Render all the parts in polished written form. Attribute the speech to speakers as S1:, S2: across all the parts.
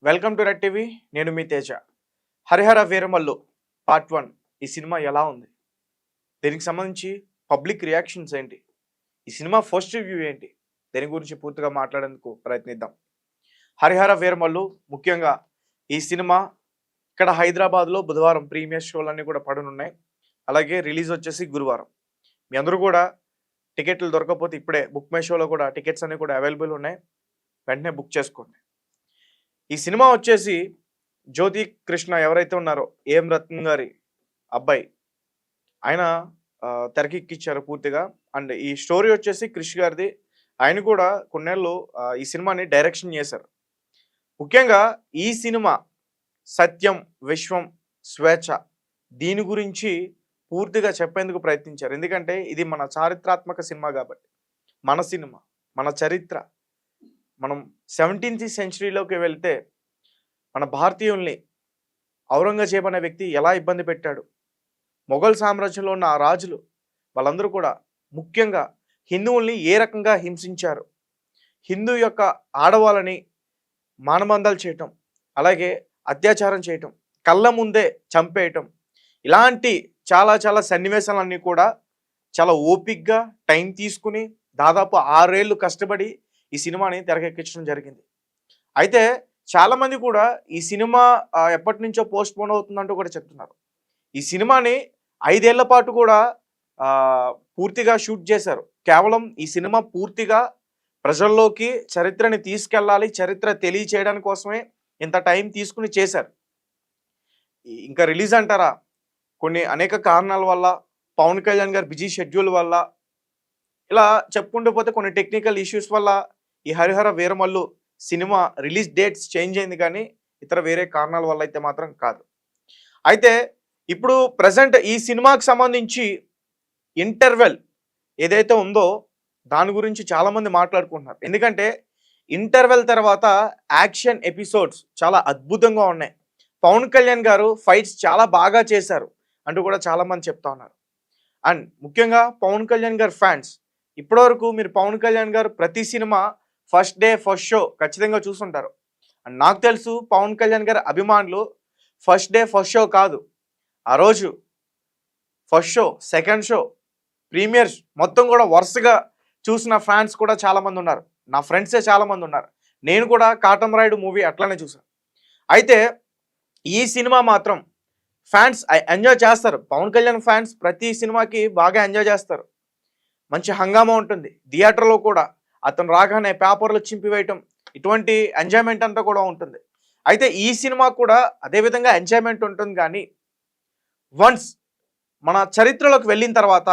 S1: Welcome to red TV. నేను మీ Teja. Harihara Veeramallu part 1 ఈ cinema ఎలా ఉంది? దీనికి సంబంధించి పబ్లిక్ రియాక్షన్స్ ఏంటి? ఈ సినిమా ఫస్ట్ రివ్యూ ఏంటి? దీని గురించి పూర్తిగా మాట్లాడేందుకు ప్రయత్నిద్దాం. హరిహర వీరమల్లు ముఖ్యంగా ఈ సినిమా ఇక్కడ హైదరాబాద్లో బుధవారం ప్రీమియర్ షోలన్నీ కూడా పడనున్నాయి. అలాగే రిలీజ్ వచ్చేసి గురువారం. మీ అందరూ కూడా టికెట్లు దొరకకపోతే ఇప్పుడే బుక్ మై షోలో కూడా టికెట్స్ అన్నీ కూడా అవైలబుల్ ఉన్నాయి. వెంటనే బుక్ చేసుకోండి. ఈ సినిమా వచ్చేసి జ్యోతి కృష్ణ ఎవరైతే ఉన్నారో ఏం రత్నం గారి అబ్బాయి ఆయన తెరకెక్కించారు పూర్తిగా. అండ్ ఈ స్టోరీ వచ్చేసి క్రిష్ గారిది. ఆయన కూడా కొన్నేళ్ళు ఈ సినిమాని డైరెక్షన్ చేశారు. ముఖ్యంగా ఈ సినిమా సత్యం, విశ్వం, స్వేచ్ఛ దీని గురించి పూర్తిగా చెప్పేందుకు ప్రయత్నించారు. ఎందుకంటే ఇది మన చారిత్రాత్మక సినిమా కాబట్టి, మన సినిమా, మన చరిత్ర. మనం 17th సెంచరీలోకి వెళ్తే మన భారతీయుల్ని ఔరంగజేబ్ అనే వ్యక్తి ఎలా ఇబ్బంది పెట్టాడు, మొఘల్ సామ్రాజ్యంలో ఉన్న ఆ రాజులు వాళ్ళందరూ కూడా ముఖ్యంగా హిందువుల్ని ఏ రకంగా హింసించారు, హిందూ యొక్క ఆడవాళ్ళని మానబంధాలు చేయటం, అలాగే అత్యాచారం చేయటం, కళ్ళ ముందే చంపేయటం, ఇలాంటి చాలా చాలా సన్నివేశాలన్నీ కూడా చాలా ఓపిక్గా టైం తీసుకుని దాదాపు 6 ఏళ్ళు కష్టపడి ఈ సినిమాని తెరకెక్కించడం జరిగింది. అయితే చాలామంది కూడా ఈ సినిమా ఎప్పటి నుంచో పోస్ట్ పోన్ అవుతుందంటూ కూడా చెప్తున్నారు. ఈ సినిమాని 5 ఏళ్ల పాటు కూడా పూర్తిగా షూట్ చేశారు. కేవలం ఈ సినిమా పూర్తిగా ప్రజల్లోకి చరిత్రని తీసుకెళ్ళాలి, చరిత్ర తెలియచేయడానికి కోసమే ఇంత టైం తీసుకుని చేశారు. ఇంకా రిలీజ్ అంటారా, కొన్ని అనేక కారణాల వల్ల, పవన్ కళ్యాణ్ గారు బిజీ షెడ్యూల్ వల్ల, ఇలా చెప్పుకుంటూ పోతే కొన్ని టెక్నికల్ ఇష్యూస్ వల్ల ఈ Harihara Veeramallu cinema release dates change అయింది, కానీ ఇతర వేరే కారణాల వల్ల అయితే మాత్రం కాదు. అయితే ఇప్పుడు ప్రజెంట్ ఈ సినిమాకి సంబంధించి ఇంటర్వెల్ ఏదైతే ఉందో దాని గురించి చాలామంది మాట్లాడుకుంటున్నారు. ఎందుకంటే ఇంటర్వెల్ తర్వాత యాక్షన్ ఎపిసోడ్స్ చాలా అద్భుతంగా ఉన్నాయి. పవన్ కళ్యాణ్ గారు ఫైట్స్ చాలా బాగా చేశారు అంటూ కూడా చాలామంది చెప్తా ఉన్నారు. అండ్ ముఖ్యంగా పవన్ కళ్యాణ్ గారు ఫ్యాన్స్, ఇప్పటివరకు మీరు పవన్ కళ్యాణ్ గారు ప్రతి cinema first day first show ఖచ్చితంగా చూసుంటారు. అండ్ నాకు తెలుసు పవన్ కళ్యాణ్ గారి అభిమానులు ఫస్ట్ డే ఫస్ట్ షో కాదు, ఆ రోజు first show, second show, premieres మొత్తం కూడా వరుసగా చూసిన ఫ్యాన్స్ కూడా చాలామంది ఉన్నారు. నా ఫ్రెండ్సే చాలామంది ఉన్నారు. నేను కూడా కాటమరాయుడు మూవీ అట్లానే చూసాను. అయితే ఈ సినిమా మాత్రం ఫ్యాన్స్ ఎంజాయ్ చేస్తారు. పవన్ కళ్యాణ్ ఫ్యాన్స్ ప్రతి సినిమాకి బాగా ఎంజాయ్ చేస్తారు. మంచి హంగామా ఉంటుంది. థియేటర్లో కూడా అతను రాగానే పేపర్లు చింపివేయటం, ఇటువంటి ఎంజాయ్మెంట్ అంతా కూడా ఉంటుంది. అయితే ఈ సినిమా కూడా అదేవిధంగా ఎంజాయ్మెంట్ ఉంటుంది. కానీ వన్స్ మన చరిత్రలోకి వెళ్ళిన తర్వాత,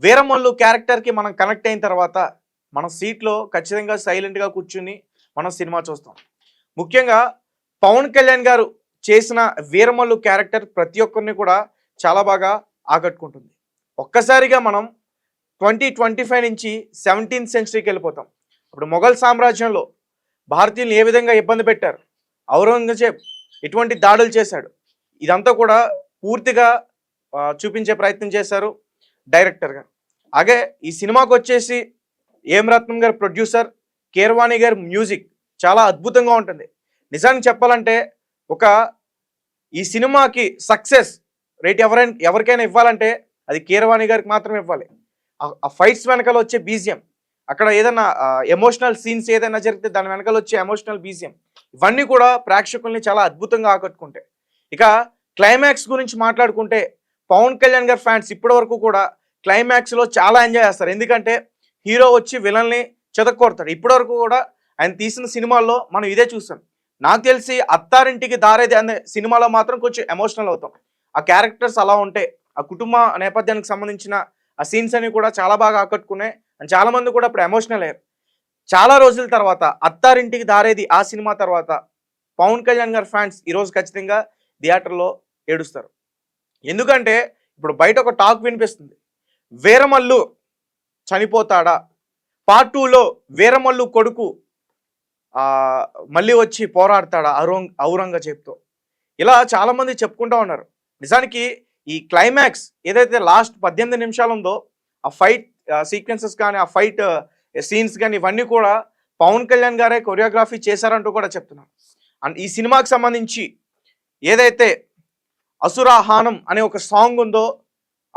S1: వీరమల్లు క్యారెక్టర్కి మనం కనెక్ట్ అయిన తర్వాత మన సీట్లో ఖచ్చితంగా సైలెంట్గా కూర్చుని మనం సినిమా చూస్తాం. ముఖ్యంగా పవన్ కళ్యాణ్ గారు చేసిన వీరమల్లు క్యారెక్టర్ ప్రతి ఒక్కరిని కూడా చాలా బాగా ఆకట్టుకుంటుంది. ఒక్కసారిగా మనం 2025 నుంచి 17th సెంచరీకి వెళ్ళిపోతాం. ఇప్పుడు మొఘల్ సామ్రాజ్యంలో భారతీయులు ఏ విధంగా ఇబ్బంది పెట్టారు, ఔరంగజేబ్ ఎటువంటి దాడులు చేశాడు, ఇదంతా కూడా పూర్తిగా చూపించే ప్రయత్నం చేశారు డైరెక్టర్ గారు. అలాగే ఈ సినిమాకి వచ్చేసి ఏం రత్నం గారు ప్రొడ్యూసర్, కీరవాణి గారు మ్యూజిక్ చాలా అద్భుతంగా ఉంటుంది. నిజానికి చెప్పాలంటే ఈ సినిమాకి సక్సెస్ రేట్ ఎవరికైనా ఇవ్వాలంటే అది కీరవాణి గారికి మాత్రమే ఇవ్వాలి. ఆ ఫైట్స్ వెనకాల వచ్చే బీజిఎం, అక్కడ ఏదైనా ఎమోషనల్ సీన్స్ ఏదైనా జరిగితే దాని వెనకాల వచ్చే ఎమోషనల్ బీజిఎం, ఇవన్నీ కూడా ప్రేక్షకుల్ని చాలా అద్భుతంగా ఆకట్టుకుంటాయి. ఇక క్లైమాక్స్ గురించి మాట్లాడుకుంటే పవన్ కళ్యాణ్ గారి ఫ్యాన్స్ ఇప్పటి వరకు కూడా క్లైమాక్స్లో చాలా ఎంజాయ్ చేస్తారు. ఎందుకంటే హీరో వచ్చి విలన్ని చెదక్కొడతాడు. ఇప్పటివరకు కూడా ఆయన తీసిన సినిమాల్లో మనం ఇదే చూసాం. నాకు తెలిసి అత్తారింటికి దారేది అనే సినిమాలో మాత్రం కొంచెం ఎమోషనల్ అవుతాం. ఆ క్యారెక్టర్స్ అలా ఉంటాయి. ఆ కుటుంబ నేపథ్యానికి సంబంధించిన ఆ సీన్స్ అని కూడా చాలా బాగా ఆకట్టుకున్నాయి. అండ్ చాలామంది కూడా ఇప్పుడు ఎమోషనల్ అయ్యారు. చాలా రోజుల తర్వాత అత్తారింటికి దారేది ఆ సినిమా తర్వాత పవన్ కళ్యాణ్ గారి ఫ్యాన్స్ ఈరోజు ఖచ్చితంగా థియేటర్లో ఏడుస్తారు. ఎందుకంటే ఇప్పుడు బయట ఒక టాక్ వినిపిస్తుంది, వీరమల్లు చనిపోతాడా, పార్ట్ 2లో వీరమల్లు కొడుకు మళ్ళీ వచ్చి పోరాడతాడా ఔరంగజేబ్తో, ఇలా చాలామంది చెప్పుకుంటూ ఉన్నారు. నిజానికి ఈ క్లైమాక్స్ ఏదైతే లాస్ట్ 18 నిమిషాలు ఉందో ఆ ఫైట్ సీక్వెన్సెస్ కానీ, ఆ ఫైట్ సీన్స్ కానీ ఇవన్నీ కూడా పవన్ కళ్యాణ్ గారే కొరియోగ్రఫీ చేశారంటూ కూడా చెప్తున్నారు. అండ్ ఈ సినిమాకి సంబంధించి ఏదైతే అసురాహానం అనే ఒక సాంగ్ ఉందో,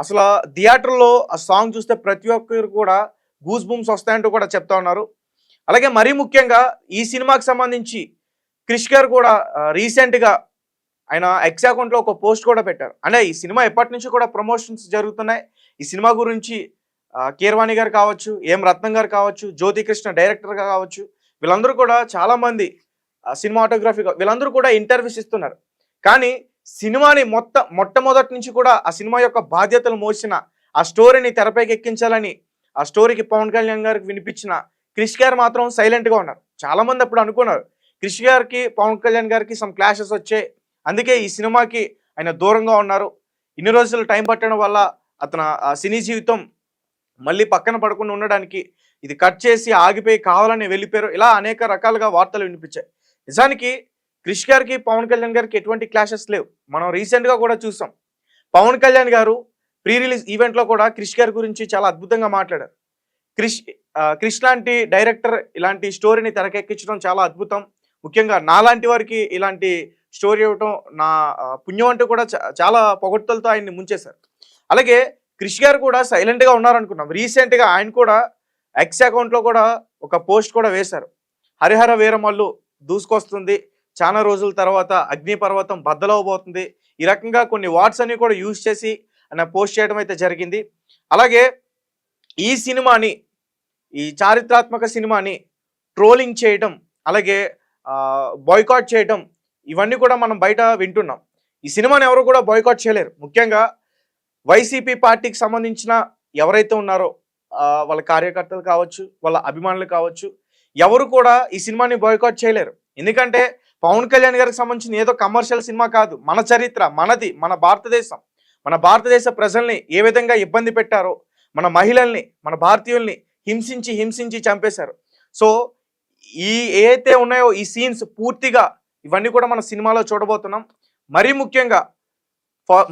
S1: అసలు థియేటర్లో ఆ సాంగ్ చూస్తే ప్రతి ఒక్కరు కూడా గూస్ బూమ్స్ వస్తాయంటూ కూడా చెప్తా ఉన్నారు. అలాగే మరీ ముఖ్యంగా ఈ సినిమాకి సంబంధించి క్రిష్ గారు కూడా రీసెంట్గా ఆయన ఎక్స్ అకౌంట్లో ఒక పోస్ట్ కూడా పెట్టారు. అంటే ఈ సినిమా ఎప్పటి నుంచి కూడా ప్రమోషన్స్ జరుగుతున్నాయి. ఈ సినిమా గురించి కీరవాణి గారు కావచ్చు, ఎం రత్నం గారు కావచ్చు, జ్యోతి కృష్ణ డైరెక్టర్గా కావచ్చు, వీళ్ళందరూ కూడా చాలామంది సినిమాటోగ్రఫీ వీళ్ళందరూ కూడా ఇంటర్వ్యూస్ ఇస్తున్నారు. కానీ సినిమాని మొట్టమొదటి నుంచి కూడా ఆ సినిమా యొక్క బాధ్యతలు మోసిన, ఆ స్టోరీని తెరపైకి ఎక్కించాలని ఆ స్టోరీకి పవన్ కళ్యాణ్ గారికి వినిపించిన క్రిష్ గారు మాత్రం సైలెంట్గా ఉన్నారు. చాలామంది అప్పుడు అనుకున్నారు క్రిష్ గారికి పవన్ కళ్యాణ్ గారికి సమ్ క్లాషెస్ వచ్చాయి, అందుకే ఈ సినిమాకి ఆయన దూరంగా ఉన్నారు. ఇన్ని రోజులు టైం పట్టడం వల్ల అతను సినీ జీవితం మళ్ళీ పక్కన పడకుండా ఉండడానికి ఇది కట్ చేసి ఆగిపోయి కావాలని వెళ్ళిపోయారు. ఇలా అనేక రకాలుగా వార్తలు వినిపించాయి. నిజానికి క్రిష్ గారికి పవన్ కళ్యాణ్ గారికి ఎటువంటి క్లాషెస్ లేవు. మనం రీసెంట్గా కూడా చూసాం. పవన్ కళ్యాణ్ గారు ప్రీ రిలీజ్ ఈవెంట్లో కూడా క్రిష్ గారి గురించి చాలా అద్భుతంగా మాట్లాడారు. క్రిష్ లాంటి డైరెక్టర్ ఇలాంటి స్టోరీని తెరకెక్కించడం చాలా అద్భుతం. ముఖ్యంగా నాలాంటి వారికి ఇలాంటి స్టోరీ ఇవ్వటం నా పుణ్యం అంటూ కూడా చాలా పొగడ్తలతో ఆయన్ని ముంచేశారు. అలాగే క్రిష్ గారు కూడా సైలెంట్గా ఉన్నారనుకున్నాం. రీసెంట్గా ఆయన కూడా ఎక్స్ అకౌంట్లో కూడా ఒక పోస్ట్ కూడా వేశారు. హరిహర వీరమల్లు దూసుకొస్తుంది, చాలా రోజుల తర్వాత అగ్నిపర్వతం బద్దలవబోతుంది, ఈ రకంగా కొన్ని వర్డ్స్ అన్ని కూడా యూజ్ చేసి ఆయన పోస్ట్ చేయడం అయితే జరిగింది. అలాగే ఈ సినిమాని, ఈ చారిత్రాత్మక సినిమాని ట్రోలింగ్ చేయడం, అలాగే బాయ్కాట్ చేయడం, ఇవన్నీ కూడా మనం బయట వింటున్నాం. ఈ సినిమాని ఎవరు కూడా బాయ్కాట్ చేయలేరు. ముఖ్యంగా వైసీపీ పార్టీకి సంబంధించిన ఎవరైతే ఉన్నారో వాళ్ళ కార్యకర్తలు కావచ్చు, వాళ్ళ అభిమానులు కావచ్చు, ఎవరు కూడా ఈ సినిమాని బాయ్కాట్ చేయలేరు. ఎందుకంటే పవన్ కళ్యాణ్ గారికి సంబంధించిన ఏదో కమర్షియల్ సినిమా కాదు, మన చరిత్ర, మనది, మన భారతదేశం, మన భారతదేశ ప్రజల్ని ఏ విధంగా ఇబ్బంది పెట్టారో, మన మహిళల్ని, మన భారతీయుల్ని హింసించి చంపేశారు. సో ఏదైతే ఉన్నాయో ఈ సీన్స్ పూర్తిగా ఇవన్నీ కూడా మన సినిమాలో చూడబోతున్నాం. మరీ ముఖ్యంగా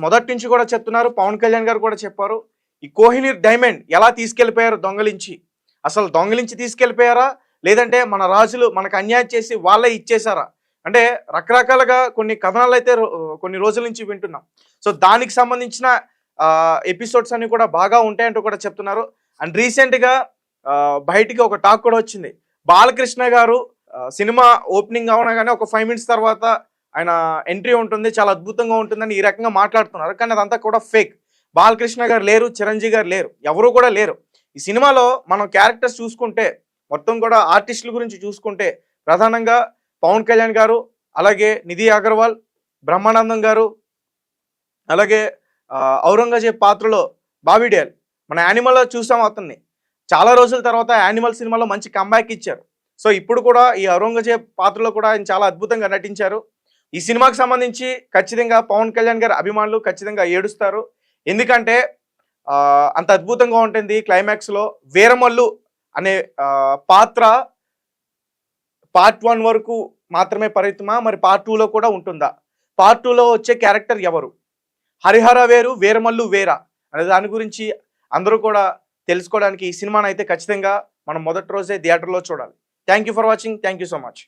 S1: మొదటి నుంచి కూడా చెప్తున్నారు, పవన్ కళ్యాణ్ గారు కూడా చెప్పారు, ఈ కోహినూర్ డైమండ్ ఎలా తీసుకెళ్ళిపోయారు దొంగలించి, అసలు దొంగలించి తీసుకెళ్ళిపోయారా లేదంటే మన రాజులు మనకు అన్యాయం చేసి వాళ్ళే ఇచ్చేసారా అంటే రకరకాలుగా కొన్ని కథనాలు అయితే కొన్ని రోజుల నుంచి వింటున్నాం. సో దానికి సంబంధించిన ఎపిసోడ్స్ అన్ని కూడా బాగా ఉంటాయంటూ కూడా చెప్తున్నారు. అండ్ రీసెంట్గా బయటికి ఒక టాక్ కూడా వచ్చింది, బాలకృష్ణ గారు సినిమా ఓపెనింగ్ అవనగానే ఒక 5 minutes తర్వాత ఆయన ఎంట్రీ ఉంటుంది, చాలా అద్భుతంగా ఉంటుందని ఈ రకంగా మాట్లాడుతున్నారు. కానీ అదంతా కూడా ఫేక్. బాలకృష్ణ గారు లేరు, చిరంజీవి గారు లేరు, ఎవరు కూడా లేరు. ఈ సినిమాలో మనం క్యారెక్టర్స్ చూసుకుంటే, మొత్తం కూడా ఆర్టిస్టుల గురించి చూసుకుంటే, ప్రధానంగా పవన్ కళ్యాణ్ గారు, అలాగే నిధి అగర్వాల్, బ్రహ్మానందం గారు, అలాగే ఔరంగజేబ్ పాత్రలో బాబీ డేల్, మన యానిమల్లో చూసాం అతన్ని. చాలా రోజుల తర్వాత యానిమల్ సినిమాలో మంచి కంబ్యాక్ ఇచ్చారు. సో ఇప్పుడు కూడా ఈ ఔరంగజేబ్ పాత్రలో కూడా ఆయన చాలా అద్భుతంగా నటించారు. ఈ సినిమాకి సంబంధించి ఖచ్చితంగా పవన్ కళ్యాణ్ గారి అభిమానులు ఖచ్చితంగా ఏడుస్తారు. ఎందుకంటే అంత అద్భుతంగా ఉంటుంది. క్లైమాక్స్లో వీరమల్లు అనే పాత్ర పార్ట్ 1 వరకు మాత్రమే పరిమితమా, మరి పార్ట్ 2లో కూడా ఉంటుందా, పార్ట్ 2లో వచ్చే క్యారెక్టర్ ఎవరు, హరిహర వేరు వీరమల్లు వేరా అనే దాని గురించి అందరూ కూడా తెలుసుకోవడానికి ఈ సినిమాను అయితే ఖచ్చితంగా మనం మొదటి రోజే థియేటర్లో చూడాలి. Thank you for watching. Thank you so much.